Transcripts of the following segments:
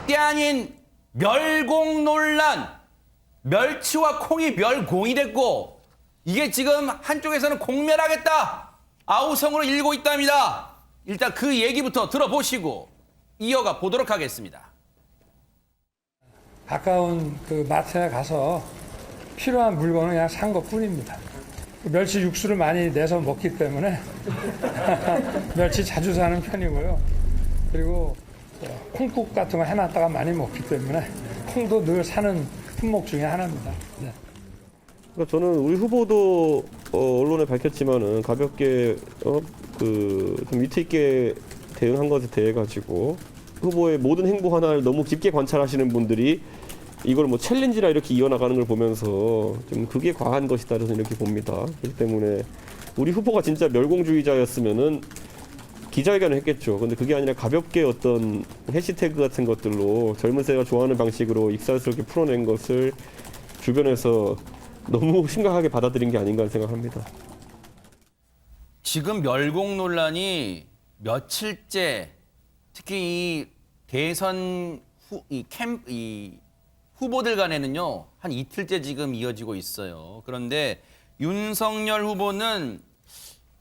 때 아닌 멸공 논란. 멸치와 콩이 멸공이 됐고 이게 지금 한쪽에서는 공멸하겠다. 아우성으로 일고 있답니다. 일단 그 얘기부터 들어보시고 이어가 보도록 하겠습니다. 가까운 그 마트에 가서 필요한 물건을 그냥 산 것뿐입니다. 멸치 육수를 많이 내서 먹기 때문에 멸치 자주 사는 편이고요. 그리고 콩국 같은 거 해놨다가 많이 먹기 때문에 콩도 늘 사는 품목 중에 하나입니다. 네. 그러니까 저는 우리 후보도 언론에 밝혔지만은 가볍게 좀 위트 있게 대응한 것에 대해 가지고 후보의 모든 행보 하나를 너무 깊게 관찰하시는 분들이 이걸 뭐 챌린지라 이렇게 이어나가는 걸 보면서 좀 그게 과한 것이다 저는 이렇게 봅니다. 그렇기 때문에 우리 후보가 진짜 멸공주의자였으면은 기자회견을 했겠죠. 근데 그게 아니라 가볍게 어떤 해시태그 같은 것들로 젊은 세대가 좋아하는 방식으로 익살스럽게 풀어낸 것을 주변에서 너무 심각하게 받아들인 게 아닌가 생각합니다. 지금 멸공 논란이 며칠째 특히 이 대선 후보들 간에는요 한 이틀째 지금 이어지고 있어요. 그런데 윤석열 후보는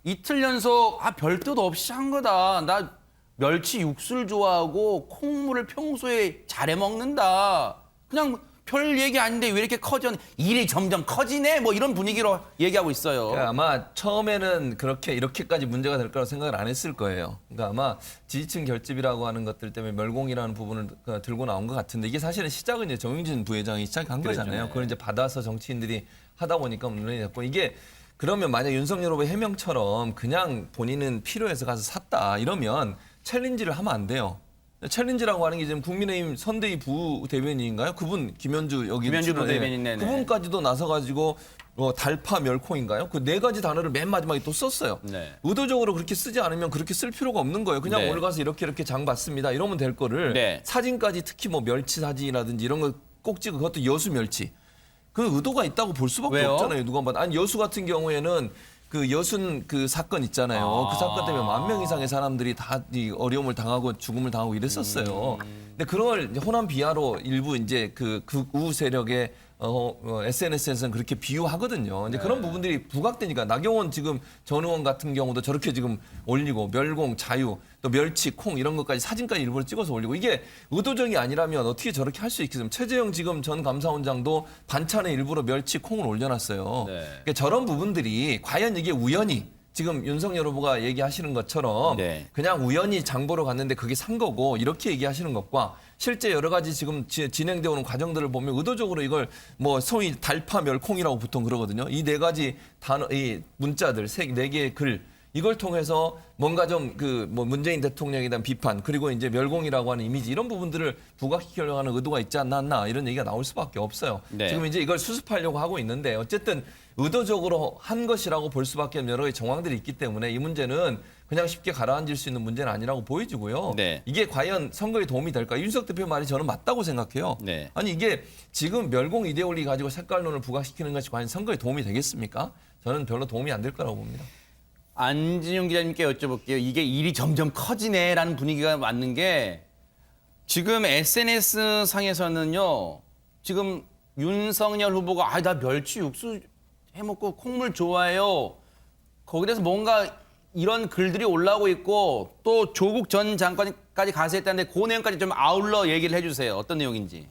이틀 연속 별 뜻 없이 한 거다. 나 멸치 육수를 좋아하고 콩물을 평소에 잘해 먹는다. 그냥 별 얘기 아닌데 왜 이렇게 일이 점점 커지네? 뭐 이런 분위기로 얘기하고 있어요. 그러니까 아마 처음에는 이렇게까지 문제가 될 거라고 생각을 안 했을 거예요. 그러니까 아마 지지층 결집이라고 하는 것들 때문에 멸공이라는 부분을 들고 나온 것 같은데 이게 사실은 시작은 이제 정용진 부회장이 시작한 거잖아요. 네. 그걸 이제 받아서 정치인들이 하다 보니까 논란이 됐고 이게 그러면 만약 윤석열 후보의 해명처럼 그냥 본인은 필요해서 가서 샀다 이러면 챌린지를 하면 안 돼요. 챌린지라고 하는 게 지금 국민의힘 선대위 부대변인인가요? 그분 김현주 김현주 부대변인, 네네. 그분까지도 나서가지고 달파 멸콩인가요? 그 네 가지 단어를 맨 마지막에 또 썼어요. 네. 의도적으로 그렇게 쓰지 않으면 그렇게 쓸 필요가 없는 거예요. 그냥 네. 오늘 가서 이렇게 장 봤습니다. 이러면 될 거를 네. 사진까지 특히 뭐 멸치 사진이라든지 이런 거 꼭 찍어 그것도 여수 멸치. 그 의도가 있다고 볼 수밖에 왜요? 없잖아요. 누가 봐도. 아니 여수 같은 경우에는 그 여순 그 사건 있잖아요. 그 사건 때문에 10,000명 이상의 사람들이 다 이 어려움을 당하고 죽음을 당하고 이랬었어요. 근데 그걸 이제 호남 비하로 일부 이제 그 극우 세력의 SNS에서는 그렇게 비유하거든요. 이제 그런 부분들이 부각되니까 나경원 지금 전 의원 같은 경우도 저렇게 지금 올리고 멸공, 자유, 또 멸치, 콩 이런 것까지 사진까지 일부러 찍어서 올리고 이게 의도적이 아니라면 어떻게 저렇게 할 수 있겠습니까? 최재형 지금 전 감사원장도 반찬에 일부러 멸치, 콩을 올려놨어요. 네. 그러니까 저런 부분들이 과연 이게 우연히 지금 윤석열 후보가 얘기하시는 것처럼 네. 그냥 우연히 장 보러 갔는데 그게 산 거고 이렇게 얘기하시는 것과 실제 여러 가지 지금 진행되어 오는 과정들을 보면 의도적으로 이걸 뭐 소위 달파 멸콩이라고 보통 그러거든요. 이 네 가지 단어, 이 문자들, 네 개의 글 이걸 통해서 뭔가 좀 뭐 문재인 대통령에 대한 비판 그리고 이제 멸공이라고 하는 이미지 이런 부분들을 부각시키려고 하는 의도가 있지 않나 이런 얘기가 나올 수밖에 없어요. 네. 지금 이제 이걸 수습하려고 하고 있는데 어쨌든 의도적으로 한 것이라고 볼 수밖에 없는 여러 가지 정황들이 있기 때문에 이 문제는 그냥 쉽게 가라앉을 수 있는 문제는 아니라고 보여지고요. 네. 이게 과연 선거에 도움이 될까? 윤석 대표 말이 저는 맞다고 생각해요. 네. 아니 이게 지금 멸공 이데올리 가지고 색깔론을 부각시키는 것이 과연 선거에 도움이 되겠습니까? 저는 별로 도움이 안 될 거라고 봅니다. 안진용 기자님께 여쭤볼게요. 이게 일이 점점 커지네라는 분위기가 맞는 게 지금 SNS 상에서는요. 지금 윤석열 후보가 나 멸치 육수 해먹고 콩물 좋아해요. 거기에 대해서 뭔가 이런 글들이 올라오고 있고 또 조국 전 장관까지 가서 했다는데 그 내용까지 좀 아울러 얘기를 해주세요. 어떤 내용인지.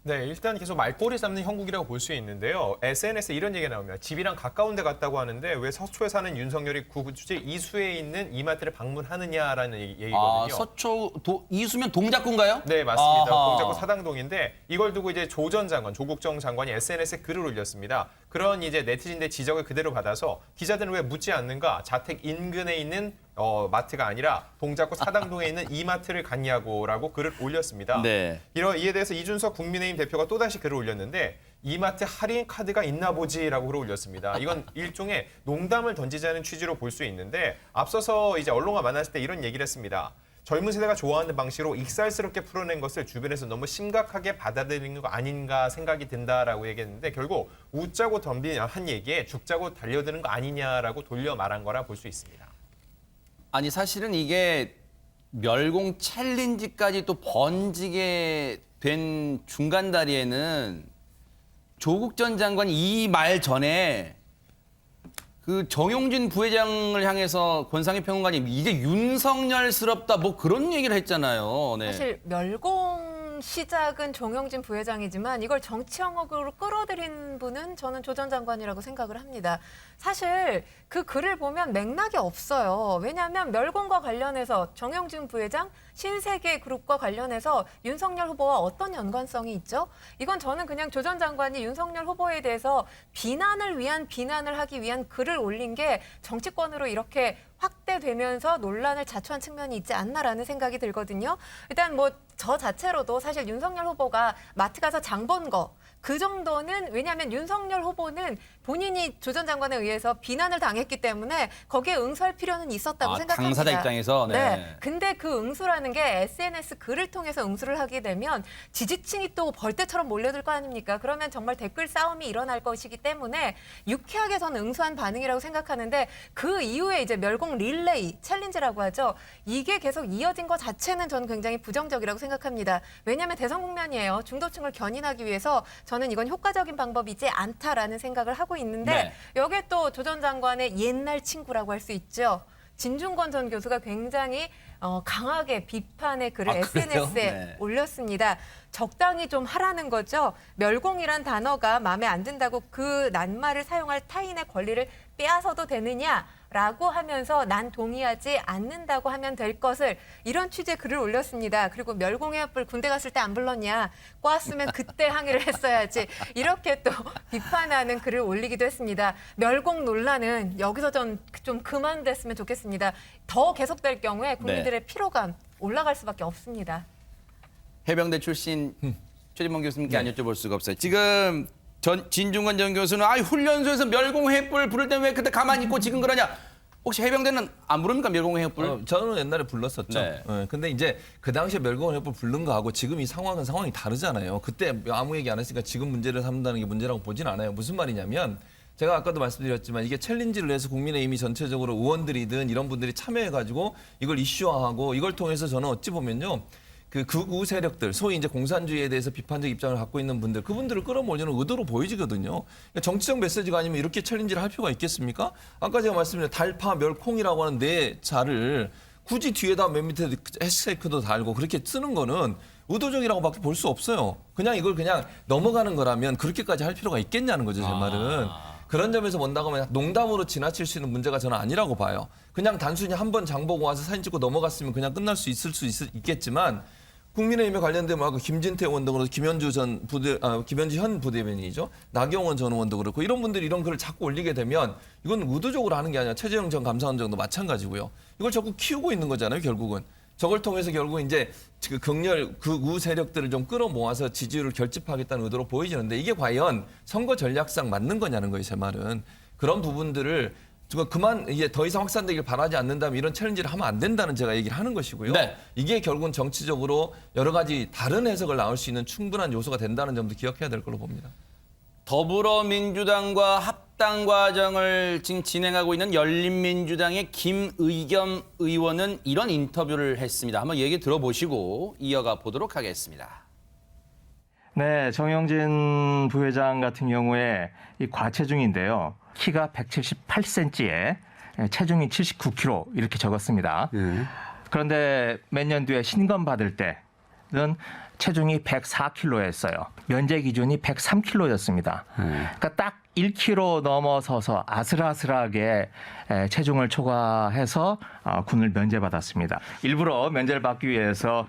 네, 일단 계속 말꼬리 잡는 형국이라고 볼 수 있는데요. SNS에 이런 얘기가 나옵니다. 집이랑 가까운 데 갔다고 하는데 왜 서초에 사는 윤석열이 구주지 이수에 있는 이마트를 방문하느냐라는 얘기거든요. 서초 이수면 동작구인가요? 네, 맞습니다. 아하. 동작구 사당동인데 이걸 두고 이제 조 전 장관, 조국 전 장관이 SNS에 글을 올렸습니다. 그런 이제 네티즌의 지적을 그대로 받아서 기자들은 왜 묻지 않는가? 자택 인근에 있는 마트가 아니라 동작구 사당동에 있는 이마트를 갔냐고라고 글을 올렸습니다. 네. 이에 대해서 이준석 국민의힘 대표가 또다시 글을 올렸는데 이마트 할인 카드가 있나 보지라고 글을 올렸습니다. 이건 일종의 농담을 던지자는 취지로 볼 수 있는데 앞서서 이제 언론과 만났을 때 이런 얘기를 했습니다. 젊은 세대가 좋아하는 방식으로 익살스럽게 풀어낸 것을 주변에서 너무 심각하게 받아들이는 거 아닌가 생각이 든다라고 얘기했는데 결국 웃자고 덤빈 한 얘기에 죽자고 달려드는 거 아니냐라고 돌려 말한 거라 볼 수 있습니다. 아니 사실은 이게 멸공 챌린지까지 또 번지게 된 중간 다리에는 조국 전 장관이 이 말 전에 그 정용진 부회장을 향해서 권상희 평론가님 이게 윤석열스럽다 뭐 그런 얘기를 했잖아요. 네. 사실 멸공 시작은 정용진 부회장이지만 이걸 정치 영역으로 끌어들인 분은 저는 조 전 장관이라고 생각을 합니다. 사실 그 글을 보면 맥락이 없어요. 왜냐하면 멸공과 관련해서 정용진 부회장 신세계그룹과 관련해서 윤석열 후보와 어떤 연관성이 있죠? 이건 저는 그냥 조 전 장관이 윤석열 후보에 대해서 비난을 위한 비난을 하기 위한 글을 올린 게 정치권으로 이렇게 확대되면서 논란을 자초한 측면이 있지 않나라는 생각이 들거든요. 일단 뭐 저 자체로도 사실 윤석열 후보가 마트 가서 장 본 거 그 정도는 왜냐하면 윤석열 후보는 본인이 조 전 장관에 의해서 비난을 당했기 때문에 거기에 응수할 필요는 있었다고 생각합니다. 당사자 입장에서 네. 근데 그 응수라는 게 SNS 글을 통해서 응수를 하게 되면 지지층이 또 벌떼처럼 몰려들 거 아닙니까? 그러면 정말 댓글 싸움이 일어날 것이기 때문에 유쾌하게 저는 응수한 반응이라고 생각하는데 그 이후에 이제 멸공 릴레이 챌린지라고 하죠. 이게 계속 이어진 것 자체는 저는 굉장히 부정적이라고 생각합니다. 왜냐하면 대선 국면이에요. 중도층을 견인하기 위해서 저는 이건 효과적인 방법이지 않다라는 생각을 하고 있는데 네. 여기에 또 조 전 장관의 옛날 친구라고 할 수 있죠. 진중권 전 교수가 굉장히 강하게 비판의 글을 SNS에 네. 올렸습니다. 적당히 좀 하라는 거죠. 멸공이란 단어가 마음에 안 든다고 그 낱말을 사용할 타인의 권리를 빼앗아도 되느냐라고 하면서 난 동의하지 않는다고 하면 될 것을 이런 취지의 글을 올렸습니다. 그리고 멸공의 촛불 군대 갔을 때 안 불렀냐. 꽈으면 그때 항의를 했어야지. 이렇게 또 비판하는 글을 올리기도 했습니다. 멸공 논란은 여기서 좀 그만됐으면 좋겠습니다. 더 계속될 경우에 국민들의 피로감 올라갈 수밖에 없습니다. 해병대 출신 최진봉 교수님께 안 여쭤볼 수가 없어요. 지금 진중권 전 교수는 훈련소에서 멸공 횃불 부를 때 왜 그때 가만히 있고 지금 그러냐. 혹시 해병대는 안 부릅니까 멸공 횃불? 저는 옛날에 불렀었죠. 네. 근데 이제 그 당시에 멸공을 해볼 부른 거하고 지금 이 상황이 다르잖아요. 그때 아무 얘기 안 했으니까 지금 문제를 삼는다는 게 문제라고 보진 않아요. 무슨 말이냐면 제가 아까도 말씀드렸지만 이게 챌린지를 해서 국민의힘이 전체적으로 의원들이든 이런 분들이 참여해가지고 이걸 이슈화하고 이걸 통해서 저는 어찌 보면요. 그 극우 세력들, 소위 이제 공산주의에 대해서 비판적 입장을 갖고 있는 분들, 그분들을 끌어모으는 의도로 보여지거든요. 그러니까 정치적 메시지가 아니면 이렇게 챌린지를 할 필요가 있겠습니까? 아까 제가 말씀드린 달파, 멸콩이라고 하는 네 자를 굳이 뒤에다 맨 밑에 해시태그도 달고 그렇게 쓰는 거는 의도적이라고밖에 볼 수 없어요. 그냥 이걸 그냥 넘어가는 거라면 그렇게까지 할 필요가 있겠냐는 거죠, 제 말은. 그런 점에서 본다고 하면 농담으로 지나칠 수 있는 문제가 저는 아니라고 봐요. 그냥 단순히 한 번 장 보고 와서 사진 찍고 넘어갔으면 그냥 끝날 수 있겠지만 국민의힘에 관련된 뭐 김진태 의원 등으로 김현주 현 부대변인이죠. 나경원 전 의원도 그렇고 이런 분들이 이런 글을 자꾸 올리게 되면 이건 의도적으로 하는 게 아니라 최재형 전 감사원장도 마찬가지고요. 이걸 자꾸 키우고 있는 거잖아요, 결국은. 저걸 통해서 결국 이제 그 극우 세력들을 좀 끌어모아서 지지율을 결집하겠다는 의도로 보이지는데 이게 과연 선거 전략상 맞는 거냐는 거예요, 제 말은. 그런 부분들을 그만 이게 더 이상 확산되길 바라지 않는다면 이런 챌린지를 하면 안 된다는 제가 얘기를 하는 것이고요. 네. 이게 결국은 정치적으로 여러 가지 다른 해석을 나올 수 있는 충분한 요소가 된다는 점도 기억해야 될 걸로 봅니다. 더불어민주당과 합당 과정을 지금 진행하고 있는 열린민주당의 김의겸 의원은 이런 인터뷰를 했습니다. 한번 얘기 들어보시고 이어가 보도록 하겠습니다. 네, 정영진 부회장 같은 경우에 이 과체중인데요. 키가 178cm에 체중이 79kg 이렇게 적었습니다. 그런데 몇 년 뒤에 신검 받을 때는 체중이 104kg였어요. 면제 기준이 103kg였습니다. 그러니까 딱 1kg 넘어서서 아슬아슬하게 체중을 초과해서 군을 면제받았습니다. 일부러 면제를 받기 위해서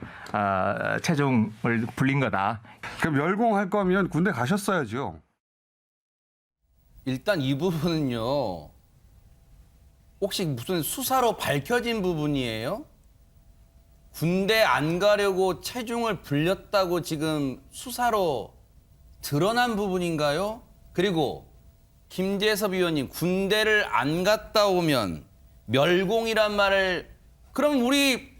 체중을 불린 거다. 그럼 멸공할 거면 군대 가셨어야죠. 일단 이 부분은요. 혹시 무슨 수사로 밝혀진 부분이에요? 군대 안 가려고 체중을 불렸다고 지금 수사로 드러난 부분인가요? 그리고 김재섭 의원님, 군대를 안 갔다 오면 멸공이란 말을 그럼 우리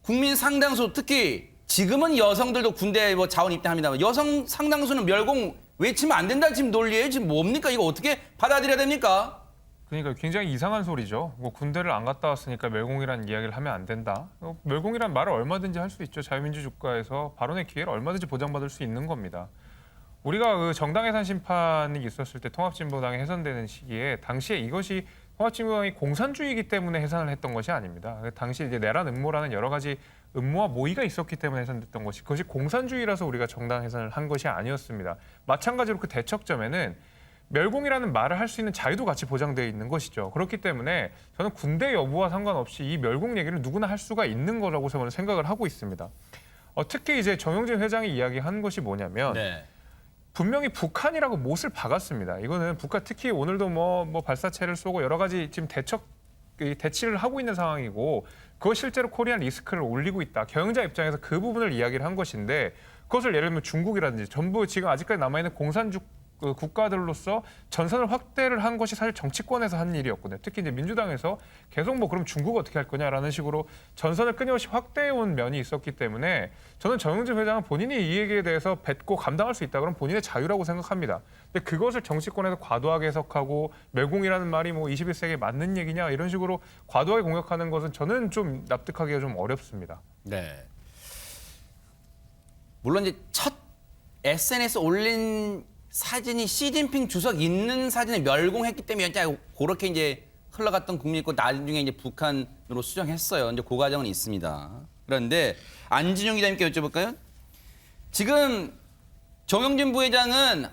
국민 상당수 특히 지금은 여성들도 군대에 뭐 자원 입대합니다만 여성 상당수는 멸공 외치면 안 된다 지금 논리예요. 지금 뭡니까? 이거 어떻게 받아들여야 됩니까? 그러니까 굉장히 이상한 소리죠. 뭐 군대를 안 갔다 왔으니까 멸공이라는 이야기를 하면 안 된다. 멸공이란 말을 얼마든지 할 수 있죠. 자유민주 국가에서 발언의 기회를 얼마든지 보장받을 수 있는 겁니다. 우리가 그 정당 해산 심판이 있었을 때 통합진보당이 해산되는 시기에 당시에 이것이 통합진보당이 공산주의이기 때문에 해산을 했던 것이 아닙니다. 당시 이제 내란 음모라는 여러 가지 음모와 모의가 있었기 때문에 해산됐던 것이 그것이 공산주의라서 우리가 정당 해산을 한 것이 아니었습니다. 마찬가지로 그 대척점에는 멸공이라는 말을 할 수 있는 자유도 같이 보장되어 있는 것이죠. 그렇기 때문에 저는 군대 여부와 상관없이 이 멸공 얘기를 누구나 할 수가 있는 거라고 저는 생각을 하고 있습니다. 특히 이제 정영진 회장이 이야기한 것이 뭐냐면 네. 분명히 북한이라고 못을 박았습니다. 이거는 북한 특히 오늘도 뭐 발사체를 쏘고 여러 가지 지금 대치를 하고 있는 상황이고 그것 실제로 코리안 리스크를 올리고 있다. 경영자 입장에서 그 부분을 이야기를 한 것인데 그것을 예를 들면 중국이라든지 전부 지금 아직까지 남아있는 공산주 국가들로서 전선을 확대를 한 것이 사실 정치권에서 한 일이었거든요. 특히 이제 민주당에서 계속 뭐 그럼 중국 어떻게 할 거냐라는 식으로 전선을 끊임없이 확대해온 면이 있었기 때문에 저는 정영진 회장은 본인이 이 얘기에 대해서 뱉고 감당할 수 있다 그러면 본인의 자유라고 생각합니다. 근데 그것을 정치권에서 과도하게 해석하고 멸공이라는 말이 뭐 21세기에 맞는 얘기냐 이런 식으로 과도하게 공격하는 것은 저는 좀 납득하기가 좀 어렵습니다. 네. 물론 이제 첫 SNS 올린 사진이 시진핑 주석 있는 사진을 멸공했기 때문에 그렇게 이제 흘러갔던 국민이 있고 나중에 이제 북한으로 수정했어요. 이제 그 과정은 있습니다. 그런데 안진용 기자님께 여쭤볼까요? 지금 정영진 부회장은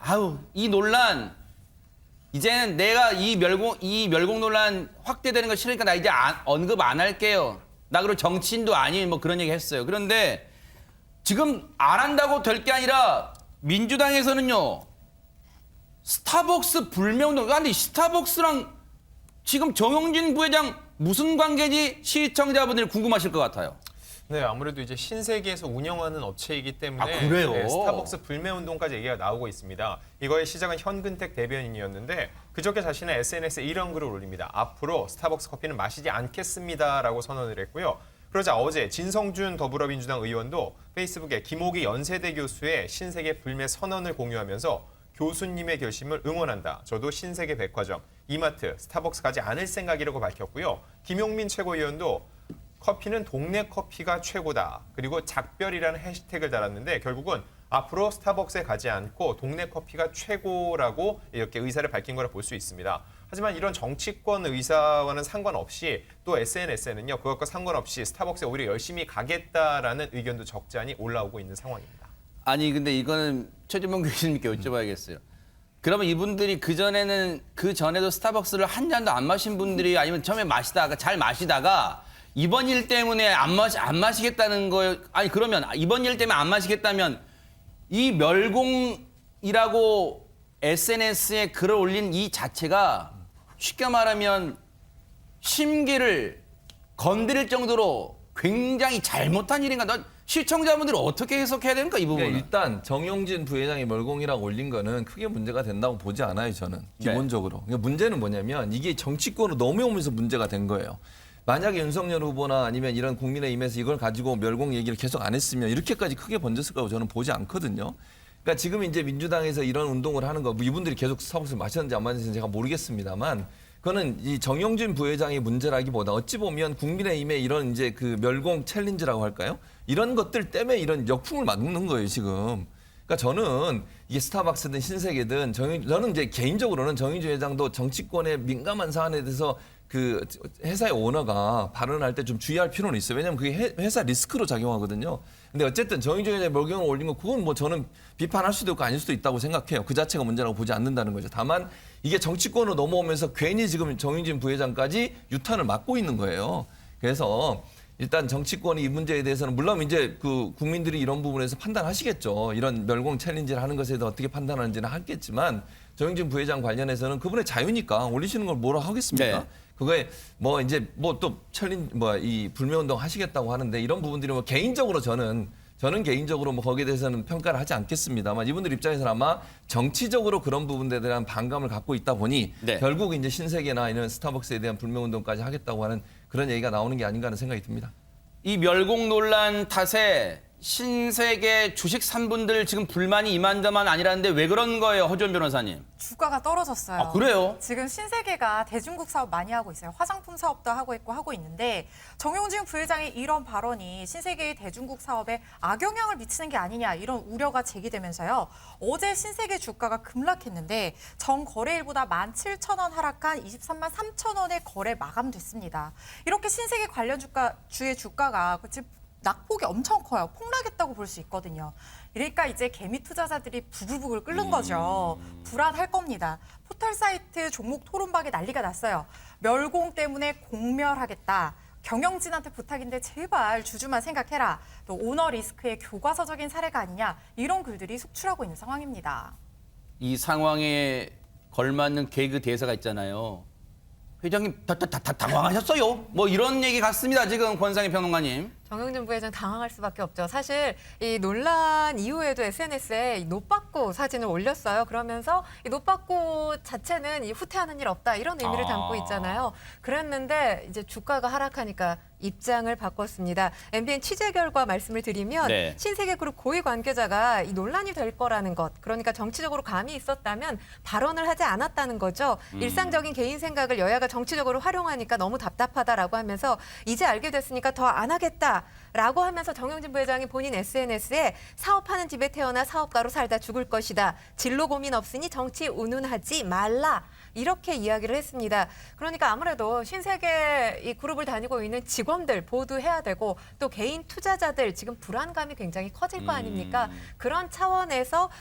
이 논란 이제는 내가 이 멸공 논란 확대되는 거 싫으니까 나 이제 언급 안 할게요. 나 그리고 정치인도 아닌 뭐 그런 얘기 했어요. 그런데 지금 안 한다고 될 게 아니라 민주당에서는요. 스타벅스 불매운동. 근데 스타벅스랑 지금 정영진 부회장 무슨 관계지 시청자분들이 궁금하실 것 같아요. 네, 아무래도 이제 신세계에서 운영하는 업체이기 때문에 그래요? 네, 스타벅스 불매운동까지 얘기가 나오고 있습니다. 이거의 시작은 현근택 대변인이었는데 그저께 자신의 SNS에 이런 글을 올립니다. 앞으로 스타벅스 커피는 마시지 않겠습니다라고 선언을 했고요. 그러자 어제 진성준 더불어민주당 의원도 페이스북에 김옥희 연세대 교수의 신세계 불매 선언을 공유하면서 교수님의 결심을 응원한다. 저도 신세계 백화점, 이마트, 스타벅스 가지 않을 생각이라고 밝혔고요. 김용민 최고위원도 커피는 동네 커피가 최고다. 그리고 작별이라는 해시태그를 달았는데 결국은 앞으로 스타벅스에 가지 않고 동네 커피가 최고라고 이렇게 의사를 밝힌 거라 볼 수 있습니다. 하지만 이런 정치권 의사와는 상관없이 또 SNS에는요. 그것과 상관없이 스타벅스에 오히려 열심히 가겠다라는 의견도 적지 않이 올라오고 있는 상황입니다. 아니 근데 이거는 최진봉 교수님께 여쭤봐야겠어요. 그러면 이분들이 그 전에도 스타벅스를 한 잔도 안 마신 분들이 아니면 처음에 마시다가 잘 마시다가 이번 일 때문에 안 마시겠다는 거예요. 아니 그러면 이번 일 때문에 안 마시겠다면 이 멸공이라고 SNS에 글을 올린 이 자체가 쉽게 말하면 심기를 건드릴 정도로 굉장히 잘못한 일인가? 시청자분들이 어떻게 해석해야 됩니까, 이 부분은? 그러니까 일단 정영진 부회장이 멸공이라고 올린 거는 크게 문제가 된다고 보지 않아요, 저는. 기본적으로. 그러니까 문제는 뭐냐면 이게 정치권으로 넘어오면서 문제가 된 거예요. 만약에 윤석열 후보나 아니면 이런 국민의힘에서 이걸 가지고 멸공 얘기를 계속 안 했으면 이렇게까지 크게 번졌을 거라고 저는 보지 않거든요. 그러니까 지금 이제 민주당에서 이런 운동을 하는 거, 이분들이 계속 스타벅스를 마셨는지 안 마셨는지 제가 모르겠습니다만 그거는 이 정영진 부회장의 문제라기보다 어찌 보면 국민의힘의 이런 이제 그 멸공 챌린지라고 할까요? 이런 것들 때문에 이런 역풍을 맞는 거예요, 지금. 그러니까 저는 이게 스타벅스든 신세계든 저는 이제 개인적으로는 정영진 회장도 정치권의 민감한 사안에 대해서 그 회사의 오너가 발언할 때 좀 주의할 필요는 있어요. 왜냐하면 그게 회사 리스크로 작용하거든요. 근데 어쨌든 정영진 회장이 멸공을 올린 거 그건 뭐 저는 비판할 수도 있고 아닐 수도 있다고 생각해요. 그 자체가 문제라고 보지 않는다는 거죠. 다만 이게 정치권으로 넘어오면서 괜히 지금 정영진 부회장까지 유탄을 맞고 있는 거예요. 그래서 일단 정치권이 이 문제에 대해서는 물론 이제 그 국민들이 이런 부분에서 판단하시겠죠. 이런 멸공 챌린지를 하는 것에 대해서 어떻게 판단하는지는 하겠지만 정영진 부회장 관련해서는 그분의 자유니까 올리시는 걸 뭐라 하겠습니까? 네. 그거에 뭐 이제 뭐 또 챌린지 이 불매운동 하시겠다고 하는데 이런 부분들이 뭐 개인적으로 저는 개인적으로 뭐 거기에 대해서는 평가를 하지 않겠습니다만 이분들 입장에서는 아마 정치적으로 그런 부분에 대한 반감을 갖고 있다 보니 네. 결국 이제 신세계나 이런 스타벅스에 대한 불매운동까지 하겠다고 하는 그런 얘기가 나오는 게 아닌가 하는 생각이 듭니다. 이 멸공 논란 탓에 신세계 주식 산 분들 지금 불만이 이만저만 아니라는데 왜 그런 거예요, 허준 변호사님? 주가가 떨어졌어요. 아, 그래요? 지금 신세계가 대중국 사업 많이 하고 있어요. 화장품 사업도 하고 있는데 정용진 부회장의 이런 발언이 신세계의 대중국 사업에 악영향을 미치는 게 아니냐 이런 우려가 제기되면서요. 어제 신세계 주가가 급락했는데 전 거래일보다 17,000원 하락한 23만 3,000원에 거래 마감됐습니다. 이렇게 신세계 관련 주의 주가가 지금 낙폭이 엄청 커요. 폭락했다고 볼 수 있거든요. 그러니까 이제 개미 투자자들이 부글부글 끓는 거죠. 불안할 겁니다. 포털 사이트 종목 토론박에 난리가 났어요. 멸공 때문에 공멸하겠다. 경영진한테 부탁인데 제발 주주만 생각해라. 또 오너 리스크의 교과서적인 사례가 아니냐. 이런 글들이 속출하고 있는 상황입니다. 이 상황에 걸맞는 개그 대사가 있잖아요. 회장님 다 당황하셨어요? 뭐 이런 얘기 같습니다. 지금 권상희 평론가님. 정영진 부회장 당황할 수밖에 없죠. 사실 이 논란 이후에도 SNS에 이 노빠꾸 사진을 올렸어요. 그러면서 이 노빠꾸 자체는 이 후퇴하는 일 없다 이런 의미를 담고 있잖아요. 그랬는데 이제 주가가 하락하니까 입장을 바꿨습니다. MBN 취재 결과 말씀을 드리면 네. 신세계그룹 고위 관계자가 이 논란이 될 거라는 것, 그러니까 정치적으로 감이 있었다면 발언을 하지 않았다는 거죠. 일상적인 개인 생각을 여야가 정치적으로 활용하니까 너무 답답하다라고 하면서 이제 알게 됐으니까 더 안 하겠다라고 하면서 정영진 부회장이 본인 SNS에 사업하는 집에 태어나 사업가로 살다 죽을 것이다. 진로 고민 없으니 정치 운운하지 말라. 이렇게 이야기를 했습니다. 그러니까 아무래도 신세계 이 그룹을 다니고 있는 직원들 보호해야 되고 또 개인 투자자들 지금 불안감이 굉장히 커질 거 아닙니까? 그런 차원에서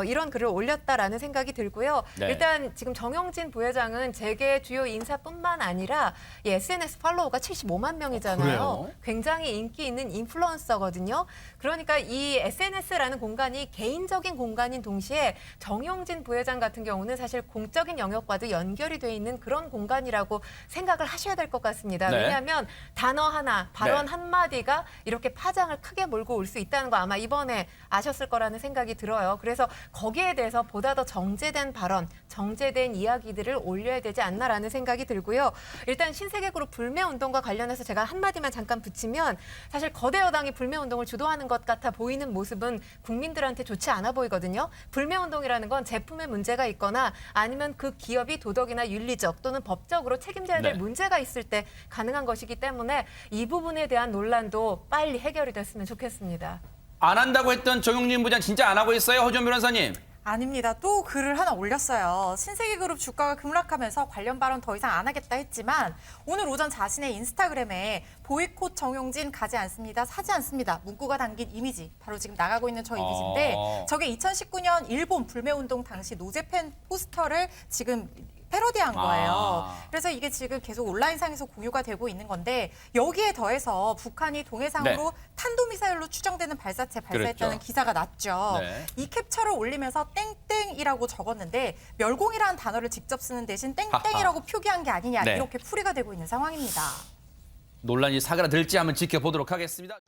이런 글을 올렸다라는 생각이 들고요. 네. 일단 지금 정영진 부회장은 재계 주요 인사뿐만 아니라 이 SNS 팔로워가 75만 명이잖아요. 그래요? 굉장히 인기 있는 인플루언서거든요. 그러니까 이 SNS라는 공간이 개인적인 공간인 동시에 정영진 부회장 같은 경우는 사실 공적인 영역과도 연결이 돼 있는 그런 공간이라고 생각을 하셔야 될 것 같습니다. 네. 왜냐하면 단어 하나, 발언 네. 한마디가 이렇게 파장을 크게 몰고 올 수 있다는 거 아마 이번에 아셨을 거라는 생각이 들어요. 그래서 거기에 대해서 보다 더 정제된 발언, 정제된 이야기들을 올려야 되지 않나라는 생각이 들고요. 일단 신세계그룹 불매운동과 관련해서 제가 한마디만 잠깐 붙이면 사실 거대 여당이 불매운동을 주도하는 것 같아 보이는 모습은 국민들한테 좋지 않아 보이거든요. 불매운동이라는 건 제품에 문제가 있거나 아니면 그 기업이 도덕이나 윤리적 또는 법적으로 책임져야 될 네. 문제가 있을 때 가능한 것이기 때문에 이 부분에 대한 논란도 빨리 해결이 됐으면 좋겠습니다. 안 한다고 했던 정영진 부장 진짜 안 하고 있어요, 허준 변호사님? 아닙니다. 또 글을 하나 올렸어요. 신세계그룹 주가가 급락하면서 관련 발언 더 이상 안 하겠다 했지만 오늘 오전 자신의 인스타그램에 보이콧 정용진 가지 않습니다. 사지 않습니다. 문구가 담긴 이미지. 바로 지금 나가고 있는 저 이미지인데 저게 2019년 일본 불매운동 당시 노제팬 포스터를 지금 패러디한 거예요. 그래서 이게 지금 계속 온라인상에서 공유가 되고 있는 건데 여기에 더해서 북한이 동해상으로 탄도미사일로 추정되는 발사체 발사했다는 그랬죠. 기사가 났죠. 네. 이 캡처를 올리면서 땡땡이라고 적었는데 멸공이라는 단어를 직접 쓰는 대신 땡땡이라고 표기한 게 아니냐 네. 이렇게 풀이가 되고 있는 상황입니다. 논란이 사그라들지 한번 지켜보도록 하겠습니다.